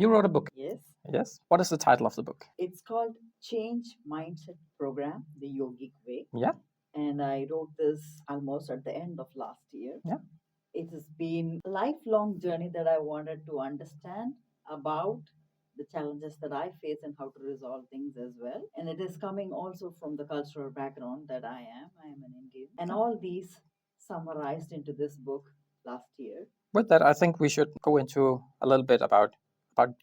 You wrote a book. Yes. Yes. What is the title of the book? It's called Change Mindset Program, the Yogic Way. Yeah. And I wrote this almost at the end of last year. Yeah. It has been a lifelong journey that I wanted to understand about the challenges that I face and how to resolve things as well. And it is coming also from the cultural background that I am. I am an Indian. And all these summarized into this book last year. With that, I think we should go into a little bit about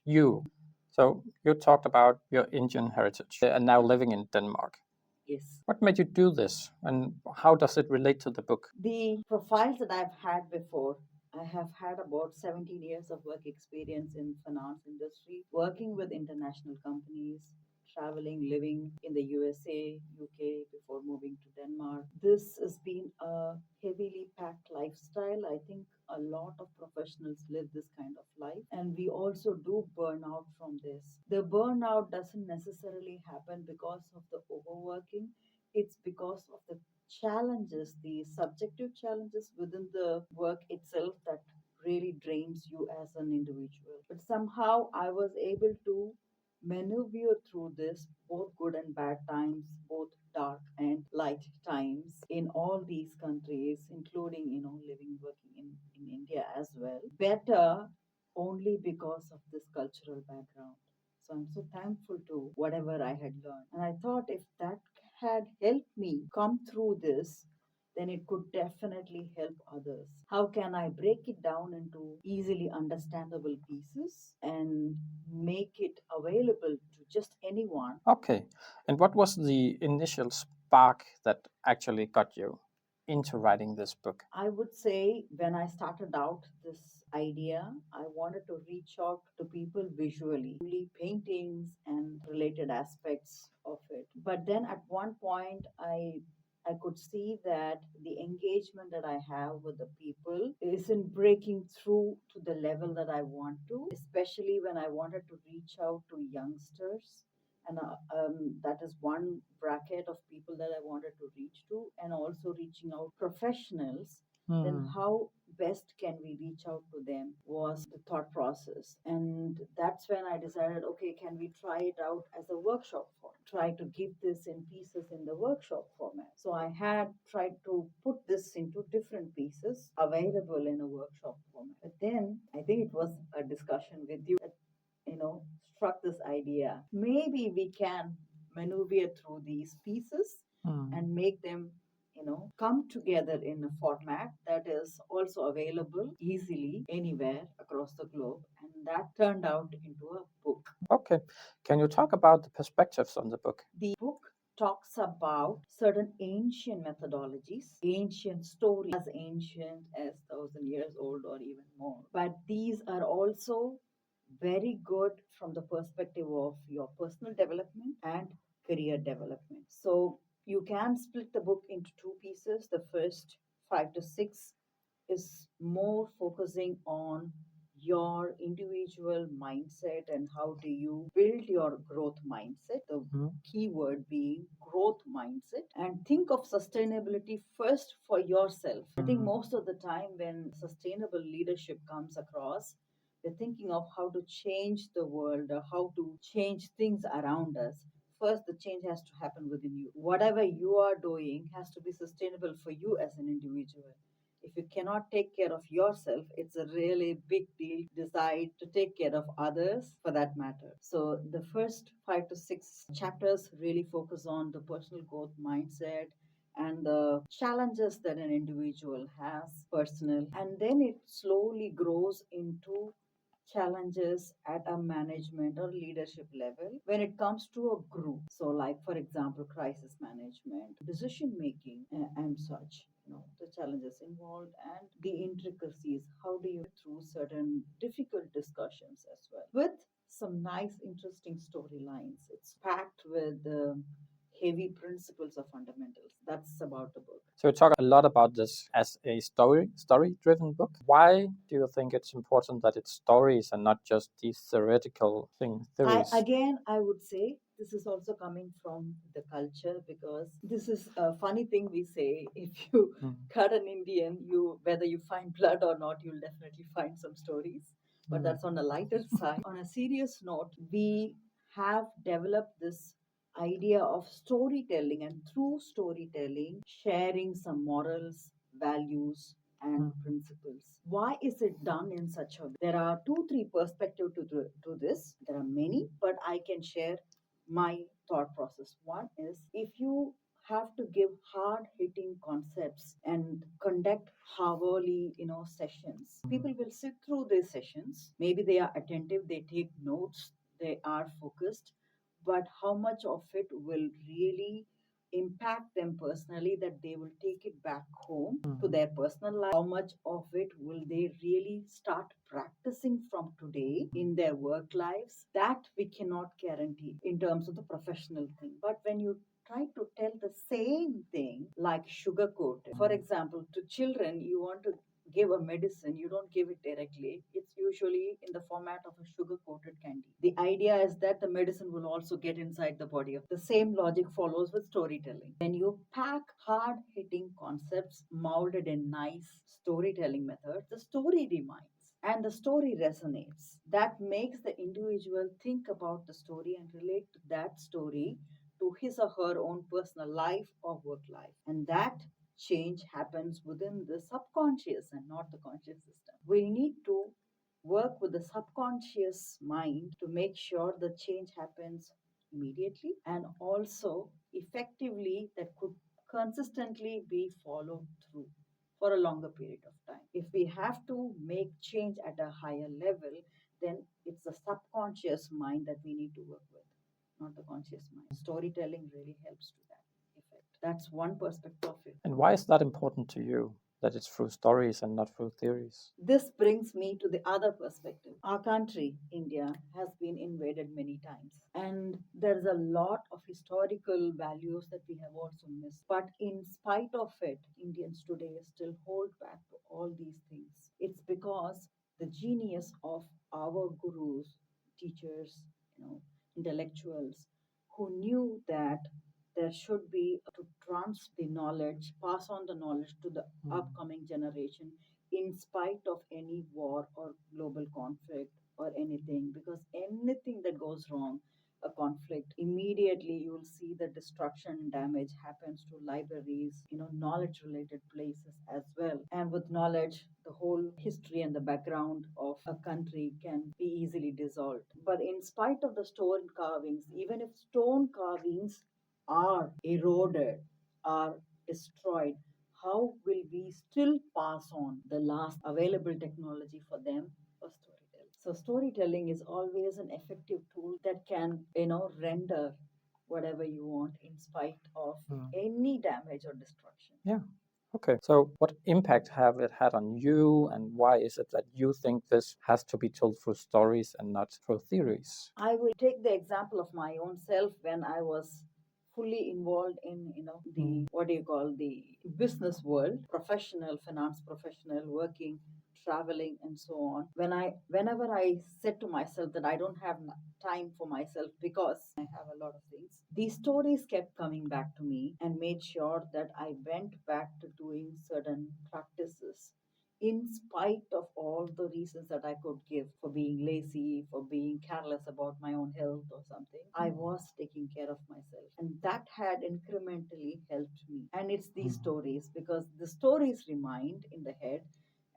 you. So you talked about your Indian heritage and now living in Denmark. Yes. What made you do this, and how does it relate to the book? The profiles that I've had before, I have had about 17 years of work experience in finance industry, working with international companies, traveling, living in the USA, UK before moving to Denmark. This has been a heavily packed lifestyle. I think a lot of professionals live this kind of life, and we also do burn out from this. The burnout doesn't necessarily happen because of the overworking, it's because of the challenges, the subjective challenges within the work itself that really drains you as an individual. But somehow I was able to maneuver through this, both good and bad times, both dark and light times in all these countries, including, living, working in India as well. Better only because of this cultural background. So I'm so thankful to whatever I had learned. And I thought if that had helped me come through this, then it could definitely help others. How can I break it down into easily understandable pieces and make it available to just anyone? Okay. And what was the initial spark that actually got you into writing this book? I would say when I started out this idea, I wanted to reach out to people visually, only paintings and related aspects of it. But then at one point, I could see that the engagement that I have with the people isn't breaking through to the level that I want to, especially when I wanted to reach out to youngsters. And that is one bracket of people that I wanted to reach to, and also reaching out professionals. Then how best can we reach out to them was the thought process. And that's when I decided, okay, can we try it out as a workshop form? Try to give this in pieces in the workshop format. So I had tried to put this into different pieces available in a workshop format. But then I think it was a discussion with you that, struck this idea. Maybe we can maneuver through these pieces and make them come together in a format that is also available easily anywhere across the globe. And that turned out into a book. Okay. Can you talk about the perspectives on the book? The book talks about certain ancient methodologies, ancient stories, as ancient as 1,000 years old or even more. But these are also very good from the perspective of your personal development and career development. So you can split the book into two pieces. The first 5 to 6 is more focusing on your individual mindset and how do you build your growth mindset, the key word being growth mindset, and think of sustainability first for yourself. I think most of the time when sustainable leadership comes across, we're thinking of how to change the world or how to change things around us. First, the change has to happen within you. Whatever you are doing has to be sustainable for you as an individual. If you cannot take care of yourself, it's a really big deal to decide to take care of others for that matter. So the first 5 to 6 chapters really focus on the personal growth mindset and the challenges that an individual has personal, and then it slowly grows into challenges at a management or leadership level when it comes to a group. So like for example, crisis management, decision making, and such, the challenges involved and the intricacies. How do you through certain difficult discussions as well, with some nice interesting storylines. It's packed with heavy principles of fundamentals. That's about the book. So you talk a lot about this as a story-driven book. Why do you think it's important that it's stories and not just these theoretical theories? I would say this is also coming from the culture, because this is a funny thing we say. If you cut an Indian, whether you find blood or not, you'll definitely find some stories. but that's on a lighter side. On a serious note, we have developed this idea of storytelling, and through storytelling, sharing some morals, values, and principles. Why is it done in such a way? There are two, three perspectives to this. There are many, but I can share my thought process. One is, if you have to give hard hitting concepts and conduct hourly sessions, people will sit through these sessions. Maybe they are attentive, they take notes, they are focused, but how much of it will really impact them personally, that they will take it back home to their personal life? How much of it will they really start practicing from today in their work lives? That we cannot guarantee in terms of the professional thing. But when you try to tell the same thing like sugarcoat, for example, to children, you want to give a medicine, you don't give it directly. It's usually in the format of a sugar coated candy. The idea is that the medicine will also get inside the body. The same logic follows with storytelling. When you pack hard hitting concepts molded in nice storytelling methods, the story reminds and the story resonates. That makes the individual think about the story and relate to that story to his or her own personal life or work life. And that change happens within the subconscious and not the conscious system. We need to work with the subconscious mind to make sure the change happens immediately and also effectively, that could consistently be followed through for a longer period of time. If we have to make change at a higher level, then it's the subconscious mind that we need to work with, not the conscious mind. Storytelling really helps to that effect. That's one perspective of it. And why is that important to you, that it's through stories and not through theories? This brings me to the other perspective. Our country, India, has been invaded many times, and there's a lot of historical values that we have also missed. But in spite of it, Indians today still hold back to all these things. It's because the genius of our gurus, teachers, intellectuals, who knew that there should be to transfer the knowledge, pass on the knowledge to the upcoming generation in spite of any war or global conflict or anything. Because anything that goes wrong, a conflict, immediately you will see the destruction and damage happens to libraries, knowledge related places as well. And with knowledge, the whole history and the background of a country can be easily dissolved. But in spite of the stone carvings, even if stone carvings are eroded, are destroyed, how will we still pass on the last available technology for them for storytelling? So storytelling is always an effective tool that can, render whatever you want in spite of any damage or destruction. Yeah. Okay. So what impact have it had on you, and why is it that you think this has to be told through stories and not through theories? I will take the example of my own self when I was fully involved in the what do you call the business world, professional finance professional, working, traveling, and so on. Whenever I said to myself that I don't have time for myself because I have a lot of things, these stories kept coming back to me and made sure that I went back to doing certain practices in spite of all the reasons that I could give for being lazy, for being careless about my own health or something. I was taking care of myself, and that had incrementally helped me. And it's these stories, because the stories remind in the head,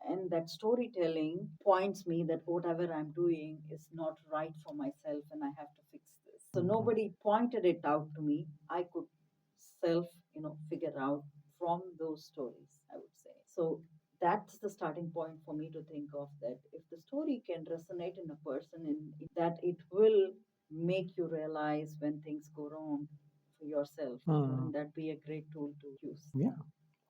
and that storytelling points me that whatever I'm doing is not right for myself and I have to fix this. So nobody pointed it out to me. I could self, figure out from those stories, I would say. So that's the starting point for me to think of, that if the story can resonate in a person, that it will make you realize when things go wrong for yourself. Wouldn't that be a great tool to use? Yeah.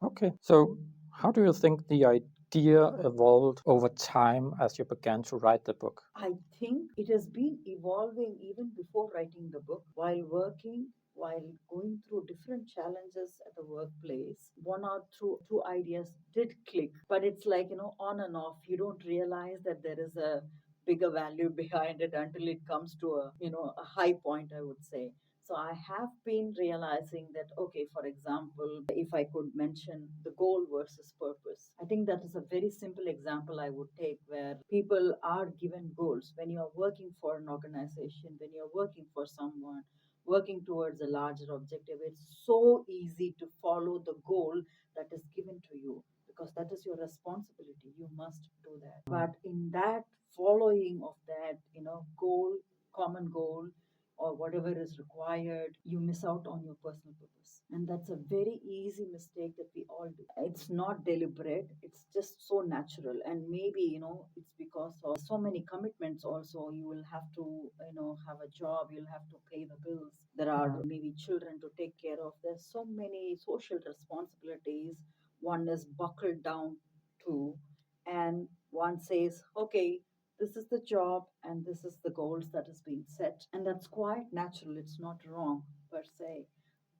Okay. So how do you think the idea evolved over time as you began to write the book? I think it has been evolving even before writing the book. While working, while going through different challenges at the workplace, one or two ideas did click, but it's like, on and off. You don't realize that there is a bigger value behind it until it comes to a high point, I would say. So I have been realizing that, okay, for example, if I could mention the goal versus purpose, I think that is a very simple example I would take where people are given goals. When you are working for an organization, when you're working for someone, working towards a larger objective, it's so easy to follow the goal that is given to you because that is your responsibility. You must do that. But in that following of that, goal, common goal, or whatever is required, you miss out on your personal purpose. And that's a very easy mistake that we all do. It's not deliberate, it's just so natural. And maybe, it's because of so many commitments also. You will have to, have a job, you'll have to pay the bills. There are maybe children to take care of. There's so many social responsibilities one is buckled down to. And one says, okay, this is the job and this is the goals that has been set, and that's quite natural. It's not wrong per se,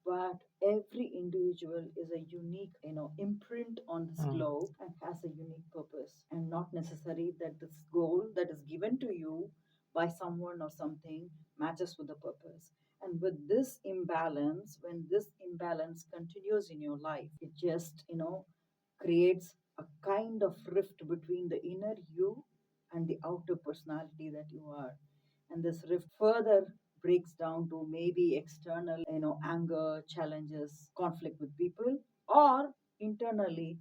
but every individual is a unique imprint on this globe and has a unique purpose, and not necessary that this goal that is given to you by someone or something matches with the purpose. And with this imbalance, when this imbalance continues in your life, it just creates a kind of rift between the inner you and the outer personality that you are. And this rift further breaks down to maybe external, anger, challenges, conflict with people, or internally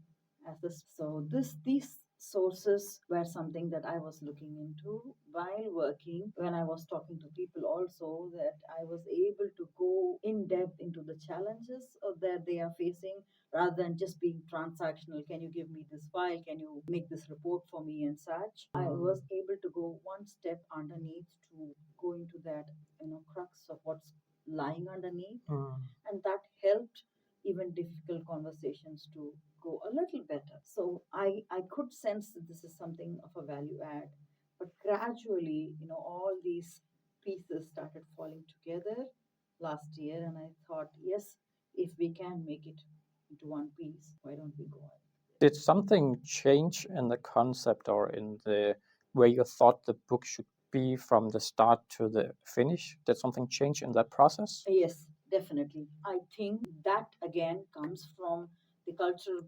as this. So these sources were something that I was looking into while working, when I was talking to people also, that I was able to go in depth into the challenges that they are facing rather than just being transactional. Can you give me this file? Can you make this report for me and such? I was able to go one step underneath to go into that, crux of what's lying underneath. And that helped even difficult conversations to go a little better. So I could sense that this is something of a value add. But gradually, all these pieces started falling together last year. And I thought, yes, if we can make it into one piece, why don't we go on? Did something change in the concept or in the way you thought the book should be from the start to the finish? Did something change in that process? Yes, definitely. I think that again comes from the cultural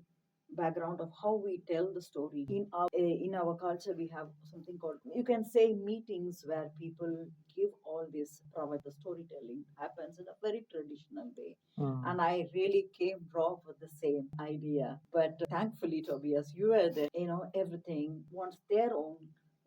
background of how we tell the story. In our culture, we have something called, you can say, meetings where people give all this, provide the storytelling happens in a very traditional way. And I really came raw with the same idea. But thankfully, Tobias, you are there. Everything wants their own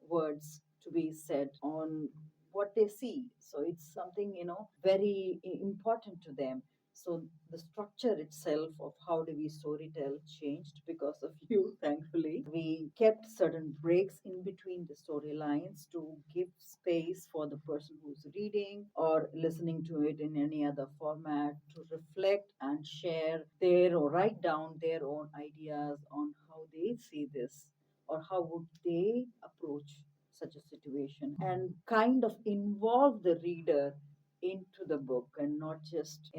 words to be said on what they see. So it's something, very important to them. So the structure itself of how do we storytell changed because of you, thankfully. We kept certain breaks in between the storylines to give space for the person who's reading or listening to it in any other format to reflect and share their or write down their own ideas on how they see this or how would they approach such a situation, and kind of involve the reader into the book and not just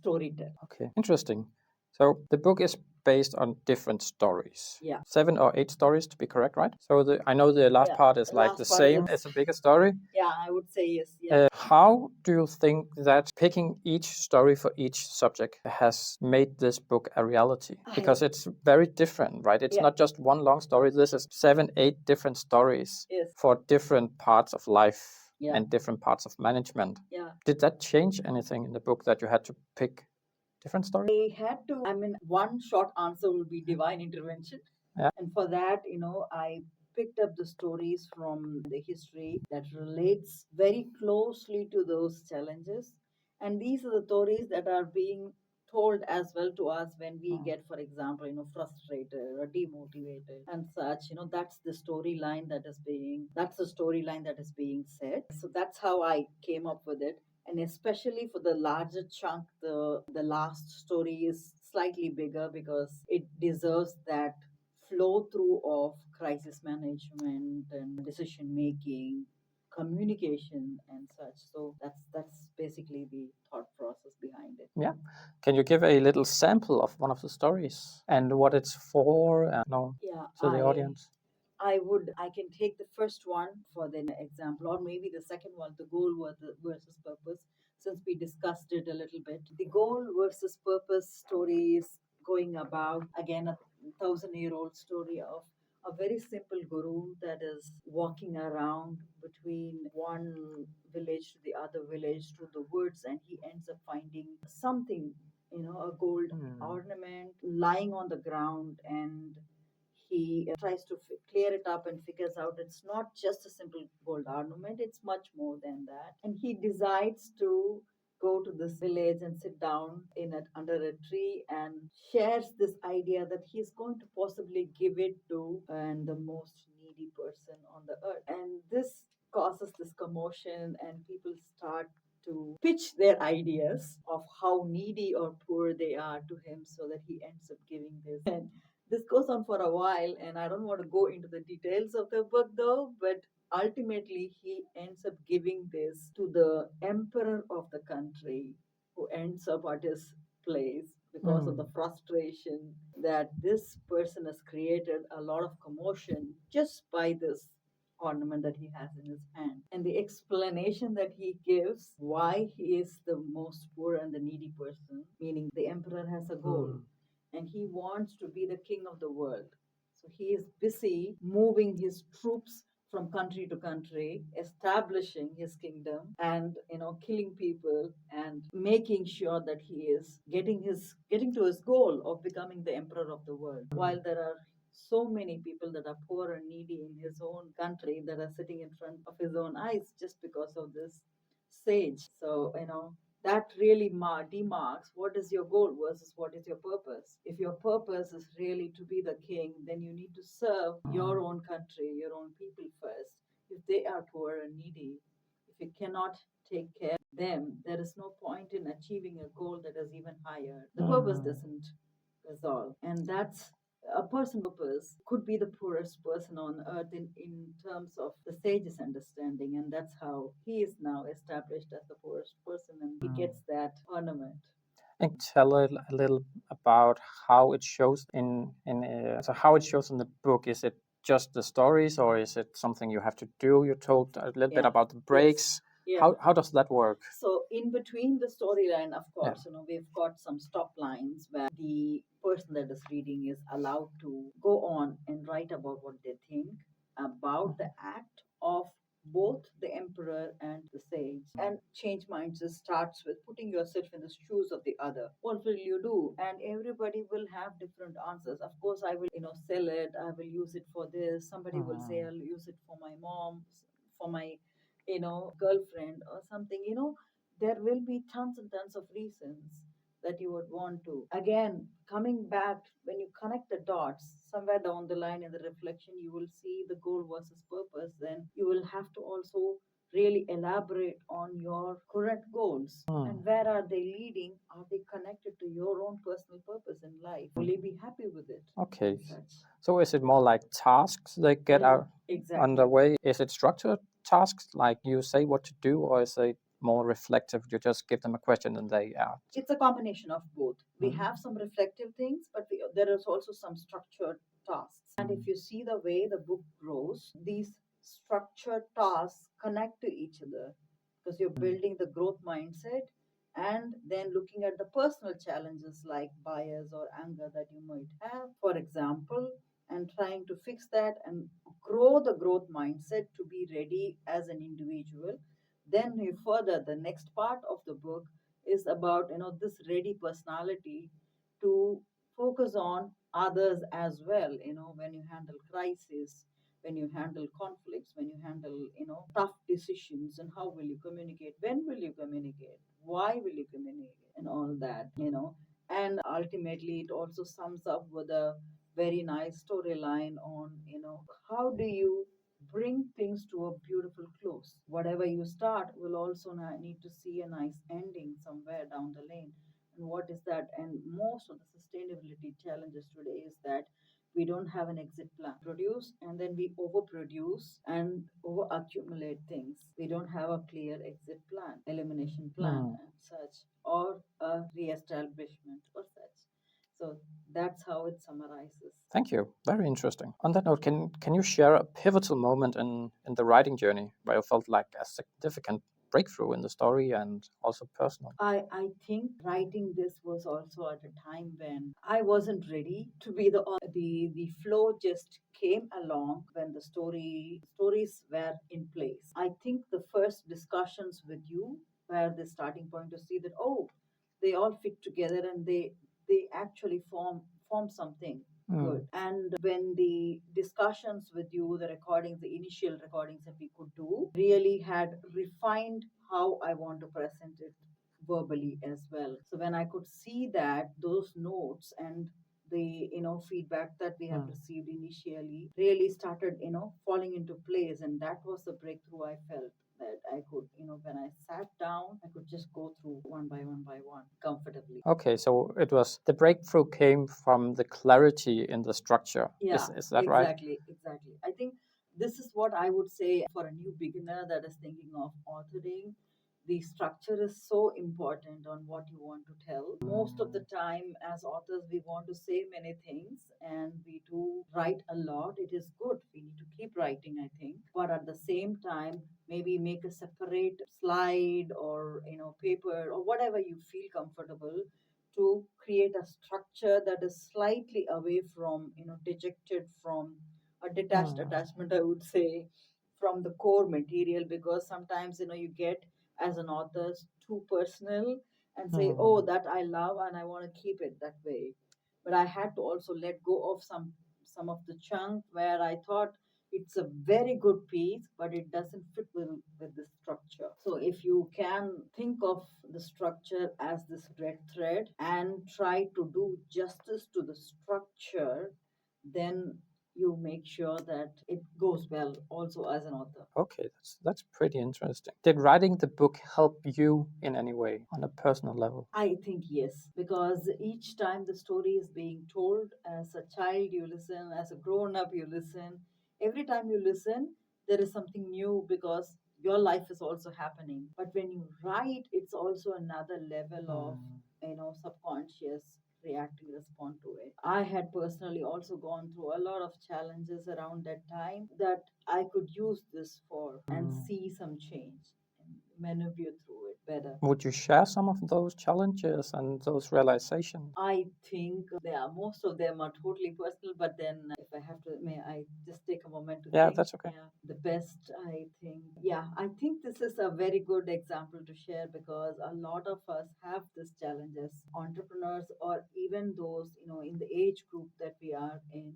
storytell. Okay, interesting. So the book is based on different stories. Yeah. 7 or 8 stories to be correct, right? So I know the last part is like the same as a bigger story. Yeah, I would say yes. Yeah. How do you think that picking each story for each subject has made this book a reality? Because it's very different, right? It's not just one long story. This is 7, 8 different stories for different parts of life and different parts of management. Yeah. Did that change anything in the book that you had to pick different stories? I had to, one short answer would be divine intervention. Yeah. And for that, I picked up the stories from the history that relates very closely to those challenges. And these are the stories that are being told as well to us when we get, for example, frustrated or demotivated and such. That's the storyline that is being said. So that's how I came up with it. And especially for the larger chunk, the last story is slightly bigger because it deserves that flow through of crisis management and decision making, communication and such. So that's basically the thought process behind it. Yeah. Can you give a little sample of one of the stories and what it's for to the audience? I can take the first one for the example, or maybe the second one, the goal versus purpose, since we discussed it a little bit. The goal versus purpose story is going about, again, 1,000-year-old story of a very simple guru that is walking around between one village to the other village through the woods, and he ends up finding something, a gold ornament lying on the ground, and he tries to clear it up and figures out it's not just a simple gold ornament, it's much more than that. And he decides to go to this village and sit down under a tree and shares this idea that he's going to possibly give it to and the most needy person on the earth. And this causes this commotion, and people start to pitch their ideas of how needy or poor they are to him, so that he ends up giving this. And this goes on for a while, and I don't want to go into the details of the book though, but ultimately he ends up giving this to the emperor of the country, who ends up at his place because of the frustration that this person has created a lot of commotion just by this ornament that he has in his hand. And the explanation that he gives why he is the most poor and the needy person, meaning the emperor has a goal and he wants to be the king of the world. So he is busy moving his troops from country to country, establishing his kingdom, and killing people and making sure that he is getting to his goal of becoming the emperor of the world. While there are so many people that are poor and needy in his own country that are sitting in front of his own eyes just because of this sage. So that really demarks what is your goal versus what is your purpose. If your purpose is really to be the king, then you need to serve your own country, your own people first. If they are poor and needy, if you cannot take care of them, there is no point in achieving a goal that is even higher. The purpose doesn't resolve. And that's a person purpose could be the poorest person on earth in terms of the sage's understanding, and that's how he is now established as the poorest person, and he gets that ornament. And tell a little about how it shows so how it shows in the book. Is it just the stories, or is it something you have to do? You told a little bit about the breaks. Yes. How does that work? So in between the storyline, of course, we've got some stop lines where the person that is reading is allowed to go on and write about what they think about the act of both the emperor and the sage. And change minds just starts with putting yourself in the shoes of the other. What will you do? And everybody will have different answers. Of course, I will, sell it. I will use it for this. Somebody will say, I'll use it for my mom, for my girlfriend or something. There will be tons and tons of reasons that you would want to. Again, coming back, when you connect the dots, somewhere down the line in the reflection, you will see the goal versus purpose. Then you will have to also really elaborate on your current goals and where are they leading? Are they connected to your own personal purpose in life? Will you be happy with it? Okay. So is it more like tasks that get out underway? Is it structured tasks, like you say what to do, or is it more reflective? You just give them a question and they act? It's a combination of both. We have some reflective things, but there is also some structured tasks. And if you see the way the book grows, these structured tasks connect to each other because you're building the growth mindset and then looking at the personal challenges like bias or anger that you might have, for example, and trying to fix that and grow the growth mindset to be ready as an individual. Then you further, the next part of the book is about this ready personality to focus on others as well. When you handle crisis, when you handle conflicts, when you handle tough decisions, and how will you communicate, when will you communicate, why will you communicate, and all that. And ultimately it also sums up with a very nice storyline on how do you bring things to a beautiful close. Whatever you start will also need to see a nice ending somewhere down the lane. And what is that? And most of the sustainability challenges today is that we don't have an exit plan. Produce and then we overproduce and over accumulate things. We don't have a clear exit plan, elimination plan, and such, or a re-establishment or such. So that's how it summarizes. Thank you. Very interesting. On that note, can you share a pivotal moment in the writing journey where you felt like a significant breakthrough in the story and also personal? I think writing this was also at a time when I wasn't ready to be the author. The flow just came along when the stories were in place. I think the first discussions with you were the starting point to see that, oh, they all fit together and they actually form something good. And when the discussions with you, the recordings, the initial recordings that we could do, really had refined how I want to present it verbally as well. So when I could see that those notes and the feedback that we have received initially really started falling into place, and that was the breakthrough I felt, that I could, when I sat down, I could just go through one by one comfortably. Okay, so it was the breakthrough came from the clarity in the structure. Yeah, Is that right? exactly. I think this is what I would say for a new beginner that is thinking of authoring. The structure is so important on what you want to tell. Most of the time, as authors, we want to say many things and we do write a lot. It is good. We need to keep writing, I think. But at the same time, maybe make a separate slide or paper or whatever you feel comfortable to create a structure that is slightly away from dejected from a detached attachment, I would say, from the core material, because sometimes you get as an author too personal and say, oh, that I love and I want to keep it that way. But I had to also let go of some of the chunk where I thought it's a very good piece, but it doesn't fit with the structure. So if you can think of the structure as this red thread and try to do justice to the structure, then you make sure that it goes well also as an author. Okay, that's pretty interesting. Did writing the book help you in any way on a personal level? I think yes, because each time the story is being told, as a child you listen, as a grown up you listen. Every time you listen, there is something new because your life is also happening. But when you write, it's also another level of subconscious reacting respond to it. I had personally also gone through a lot of challenges around that time that I could use this for and see some change and maneuver through it better. Would you share some of those challenges and those realizations? I think most of them are totally personal, but then if I have to, may I just take a moment to Yeah, think? that's okay. Yeah, the best, I think. Yeah, I think this is a very good example to share because a lot of us have these challenges, entrepreneurs or even those, in the age group that we are in.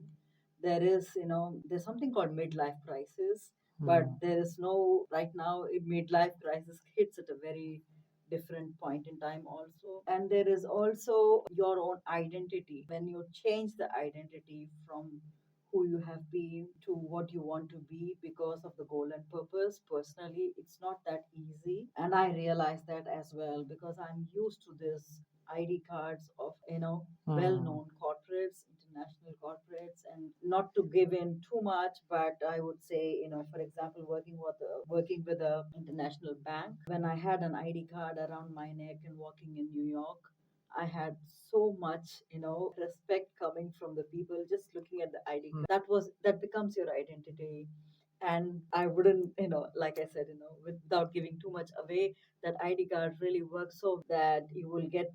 There's something called midlife crisis, but there is no, right now, midlife crisis hits at a very different point in time also. And there is also your own identity. When you change the identity from who you have been to what you want to be because of the goal and purpose, personally it's not that easy, and I realize that as well because I'm used to this ID cards of well-known corporates, international corporates, and not to give in too much, but I would say, for example, working with a international bank, when I had an ID card around my neck and walking in New York, I had so much, respect coming from the people just looking at the ID card. That becomes your identity. And I wouldn't, like I said, without giving too much away, that ID card really works so that you will get,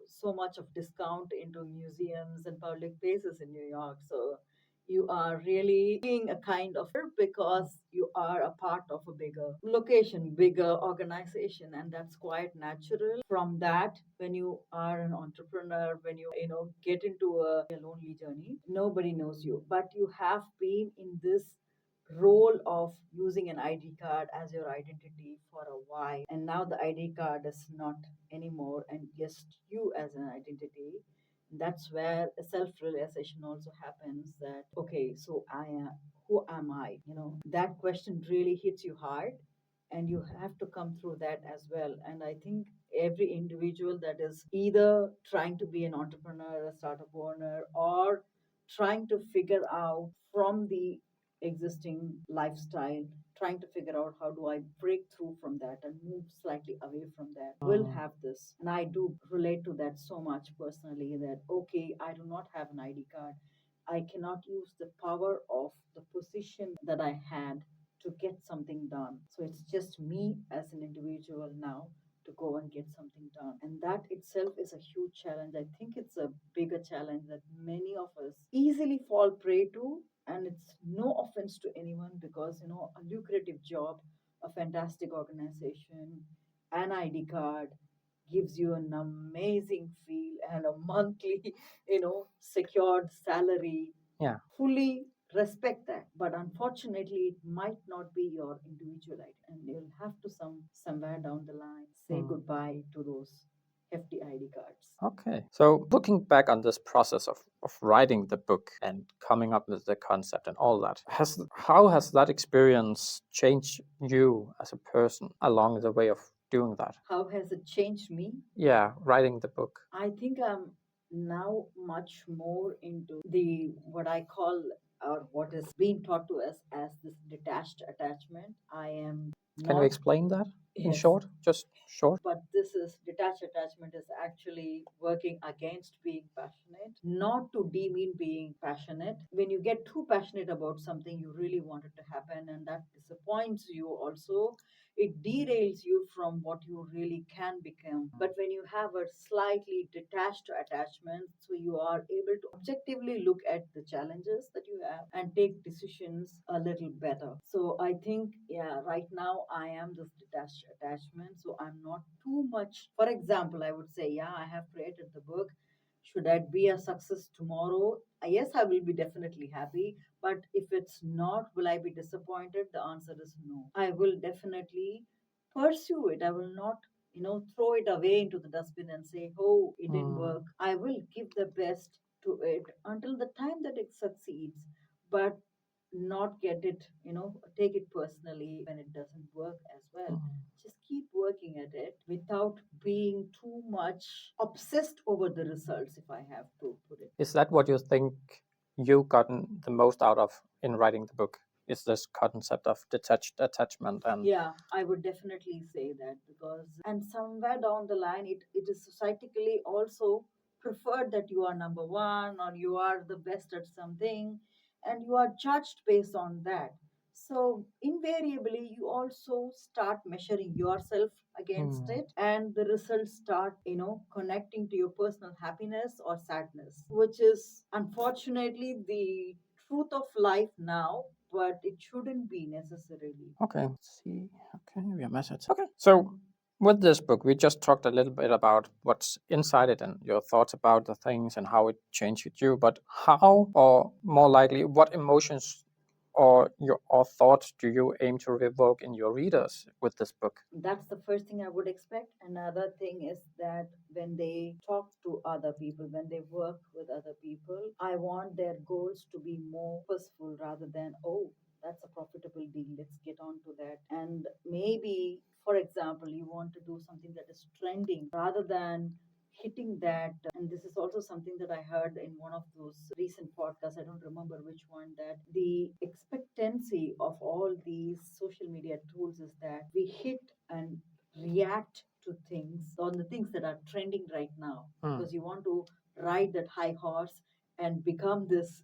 so much of discount into museums and public places in New York. So you are really being a kind of because you are a part of a bigger location, bigger organization, and that's quite natural. From that, when you are an entrepreneur, when you get into a lonely journey, nobody knows you, but you have been in this role of using an ID card as your identity for a while. And now the ID card is not anymore and just you as an identity. That's where a self realization also happens that, okay, so who am I? That question really hits you hard and you have to come through that as well. And I think every individual that is either trying to be an entrepreneur, a startup owner, or trying to figure out from the existing lifestyle trying to figure out how do I break through from that and move slightly away from that will have this. And I do relate to that so much personally that, okay, I do not have an ID card. I cannot use the power of the position that I had to get something done. So it's just me as an individual now to go and get something done. And that itself is a huge challenge. I think it's a bigger challenge that many of us easily fall prey to. And it's no offense to anyone because, a lucrative job, a fantastic organization, an ID card gives you an amazing feel and a monthly, secured salary. Yeah. Fully respect that, but unfortunately it might not be your individual idea, and you'll have to somewhere down the line say goodbye to those hefty ID cards. Okay. So looking back on this process of writing the book and coming up with the concept and all that, how has that experience changed you as a person along the way of doing that? How has it changed me? Yeah, writing the book. I think I'm now much more into the what I call or what is being taught to us as this detached attachment. I am Can you not. explain that in Yes. short? Just short? But this is detached attachment is actually working against being passionate, not to demean being passionate. When you get too passionate about something, you really want it to happen, and that disappoints you also. It derails you from what you really can become. But when you have a slightly detached attachment, so you are able to objectively look at the challenges that you have and take decisions a little better. So I think, yeah, right now I am this detached attachment. So I'm not too much. For example, I would say, yeah, I have created the book. Should I be a success tomorrow? Yes, I will be definitely happy. But if it's not, will I be disappointed? The answer is no. I will definitely pursue it. I will not, throw it away into the dustbin and say, oh, it didn't work. I will give the best to it until the time that it succeeds. But not get it, take it personally when it doesn't work as well. Just keep working at it without being too much obsessed over the results, if I have to put it. Is that what you think you gotten the most out of in writing the book? Is this concept of detached attachment? And yeah, I would definitely say that because, and somewhere down the line, it is societally also preferred that you are number one or you are the best at something, and you are judged based on that. So invariably, you also start measuring yourself against it, and the results start, connecting to your personal happiness or sadness, which is unfortunately the truth of life now, but it shouldn't be necessarily. okay, let's see. Okay, we have message. Okay, so with this book, we just talked a little bit about what's inside it and your thoughts about the things and how it changed you. But how, or more likely, what emotions or thoughts do you aim to evoke in your readers with this book? That's the first thing I would expect. Another thing is that when they talk to other people, when they work with other people, I want their goals to be more purposeful rather than, oh, that's a profitable deal, let's get on to that. And maybe, for example, you want to do something that is trending rather than hitting that. And this is also something that I heard in one of those recent podcasts, I don't remember which one, that the expectancy of all these social media tools is that we hit and react to things on the things that are trending right now, because you want to ride that high horse and become this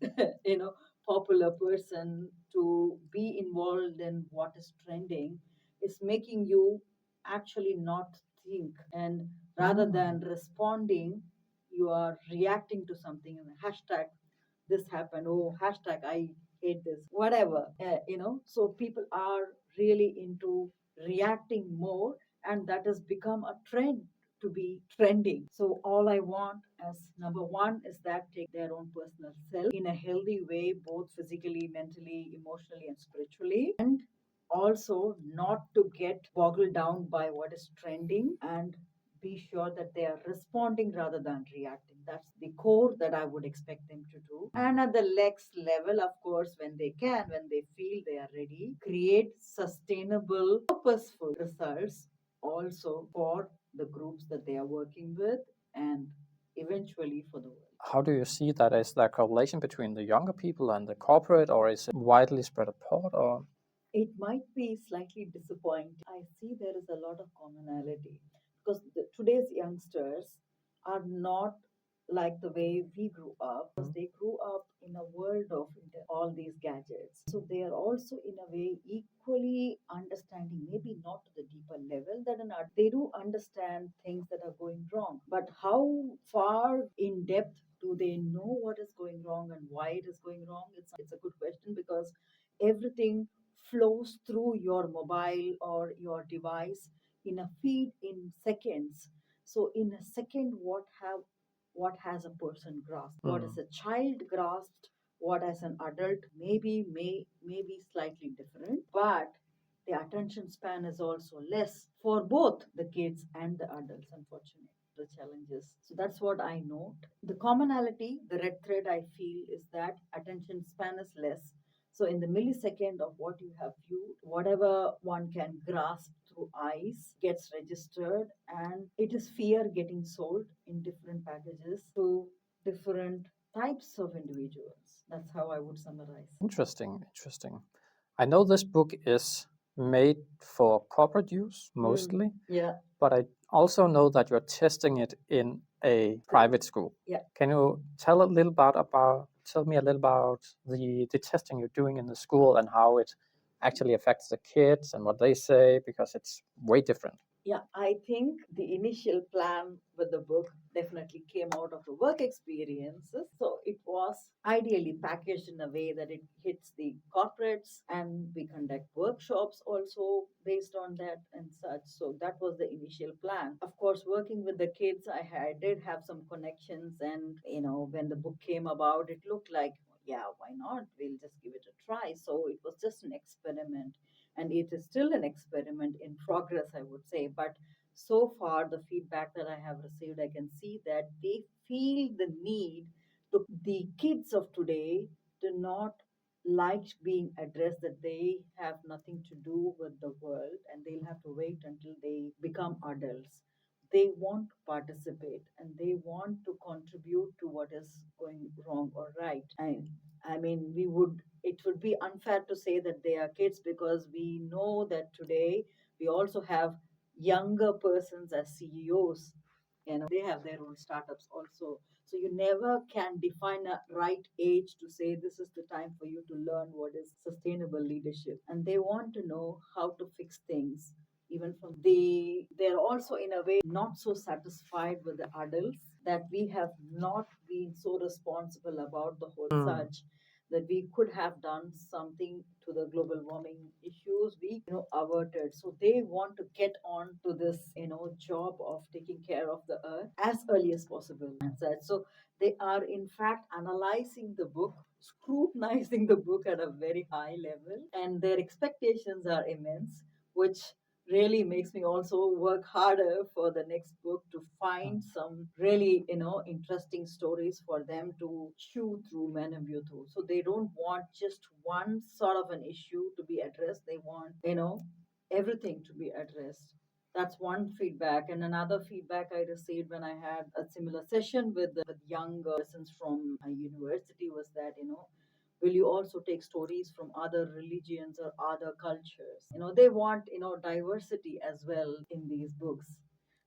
popular person to be involved in what is trending. Is making you actually not think, and rather than responding, you are reacting to something, and hashtag this happened, oh, hashtag I hate this, whatever, so people are really into reacting more, and that has become a trend to be trending. So all I want as number one is that take their own personal self in a healthy way, both physically, mentally, emotionally, and spiritually, and also not to get boggled down by what is trending, and be sure that they are responding rather than reacting. That's the core that I would expect them to do. And at the next level, of course, when they can, when they feel they are ready, create sustainable, purposeful results also for the groups that they are working with, and eventually for the world. How do you see that? Is there a correlation between the younger people and the corporate, or is it widely spread apart? Or it might be slightly disappointing. I see there is a lot of commonality because today's youngsters are not like the way we grew up, because they grew up in a world of all these gadgets. So they are also in a way equally understanding, maybe not to the deeper level that an art. They do understand things that are going wrong, but how far in depth do they know what is going wrong and why it is going wrong? It's a good question, because everything flows through your mobile or your device in a feed in seconds. So in a second, what has a person grasped, what is a child grasped, what as an adult may be slightly different, but the attention span is also less for both the kids and the adults, unfortunately. The challenges. So that's what I note. The commonality, the red thread I feel, is that attention span is less. So in the millisecond of what you have viewed, whatever one can grasp through eyes gets registered, and it is fear getting sold in different packages to different types of individuals. That's how I would summarize. Interesting, interesting. I know this book is made for corporate use mostly, Yeah. but I also know that you're testing it in a private school. Yeah. Can you tell me a little about the testing you're doing in the school and how it actually affects the kids and what they say, because it's way different. Yeah, I think the initial plan with the book definitely came out of the work experiences. So it was ideally packaged in a way that it hits the corporates, and we conduct workshops also based on that and such. So that was the initial plan. Of course, working with the kids, I did have some connections, and when the book came about, it looked like, yeah, why not? We'll just give it a try. So it was just an experiment, and it is still an experiment in progress, I would say. But so far, the feedback that I have received, I can see that they feel the need to. The kids of today do not like being addressed, that they have nothing to do with the world and they'll have to wait until they become adults. They want to participate and they want to contribute to what is going wrong or right. And I mean, it would be unfair to say that they are kids, because we know that today we also have younger persons as CEOs. They have their own startups also. So you never can define a right age to say this is the time for you to learn what is sustainable leadership. And they want to know how to fix things. Even from they're also in a way not so satisfied with the adults, that we have not been so responsible about the whole such, that we could have done something to the global warming issues, we averted. So they want to get on to this job of taking care of the earth as early as possible and such. So they are in fact analyzing the book, scrutinizing the book at a very high level, and their expectations are immense, which really makes me also work harder for the next book to find some really interesting stories for them to chew through, maneuver through. So they don't want just one sort of an issue to be addressed, they want everything to be addressed. That's one feedback. And another feedback I received when I had a similar session with young persons from a university was that, will you also take stories from other religions or other cultures? They want, diversity as well in these books.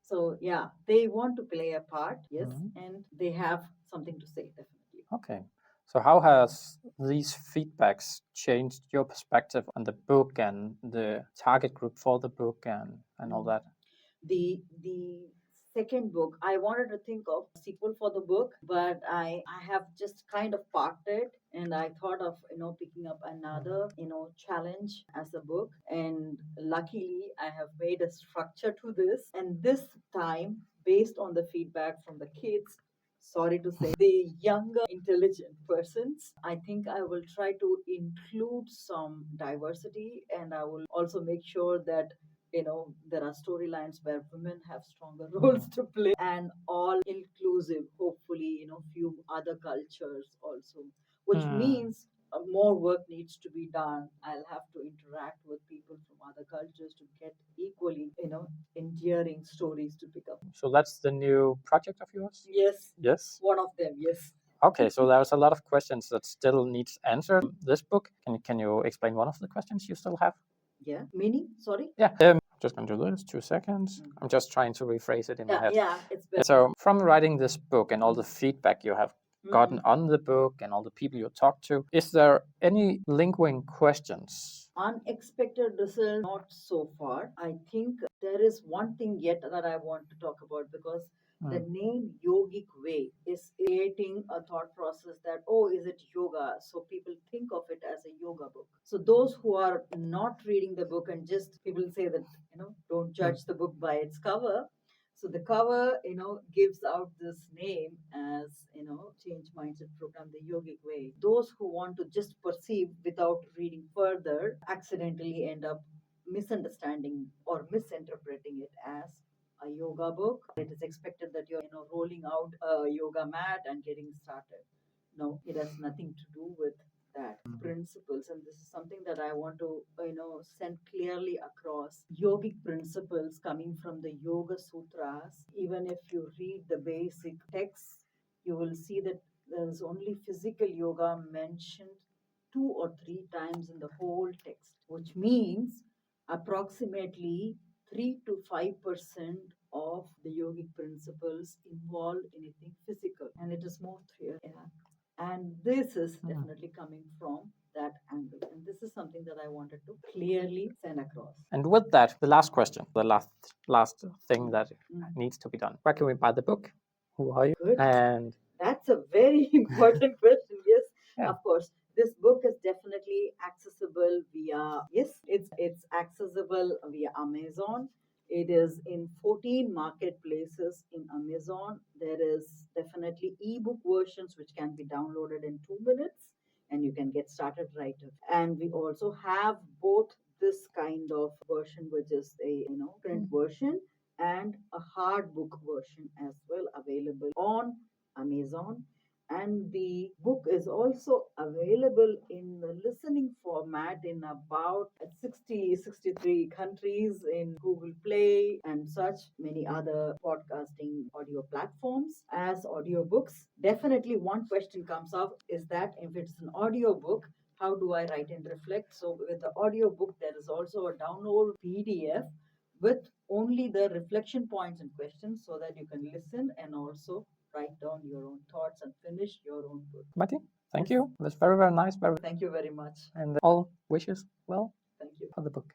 So yeah, they want to play a part, yes, and they have something to say, definitely. Okay. So how has these feedbacks changed your perspective on the book and the target group for the book and all that? The second book, I wanted to think of a sequel for the book, but I have just kind of parked it, and I thought of picking up another challenge as a book. And luckily I have made a structure to this, and this time, based on the feedback from the kids, sorry to say, the younger intelligent persons, I think I will try to include some diversity, and I will also make sure that there are storylines where women have stronger roles to play, and all inclusive, hopefully, few other cultures also, which means more work needs to be done. I'll have to interact with people from other cultures to get equally endearing stories to pick up. So that's the new project of yours? Yes, Yes. one of them, yes. Okay, so there's a lot of questions that still needs answered. This book, can you explain one of the questions you still have? Yeah, meaning, sorry? Yeah, just gonna do this, 2 seconds. I'm just trying to rephrase it in my head. Yeah, it's better. So from writing this book and all the feedback you have gotten on the book and all the people you talked to, is there any lingering questions? Unexpected result, not so far. I think there is one thing yet that I want to talk about, because the name Yogic Way is creating a thought process that, oh, is it yoga? So people think of it as a yoga book. So those who are not reading the book, and just people say that, don't judge the book by its cover. So the cover, gives out this name as, Change Mindset Program, the Yogic Way. Those who want to just perceive without reading further accidentally end up misunderstanding or misinterpreting it as a yoga book. It is expected that you're, rolling out a yoga mat and getting started. No, it has nothing to do with that. Principles, and this is something that I want to send clearly across. Yogic principles coming from the Yoga Sutras. Even if you read the basic texts, you will see that there is only physical yoga mentioned 2 or 3 times in the whole text, which means approximately 3 to 5% of the yogic principles involve anything physical, and it is more clear. Yeah. And this is definitely coming from that angle. And this is something that I wanted to clearly send across. And with that, the last question, the last thing that needs to be done. Where can we buy the book? Who are you? Good. And that's a very important question. Yes, yeah. Of course. This book is definitely accessible via, it's accessible via Amazon. It is in 14 marketplaces in Amazon. There is definitely ebook versions which can be downloaded in 2 minutes, and you can get started right away. And we also have both this kind of version, which is a print version, and a hard book version as well, available on Amazon. And the book is also available in the listening format in about 63 countries, in Google Play and such many other podcasting audio platforms as audiobooks. Definitely one question comes up, is that if it's an audiobook, how do I write and reflect? So with the audiobook, there is also a download PDF with only the reflection points and questions, so that you can listen and also write down your own thoughts and finish your own book. Mati, thank you. It was very, very nice. Thank you very much. And all wishes well. Thank you for the book.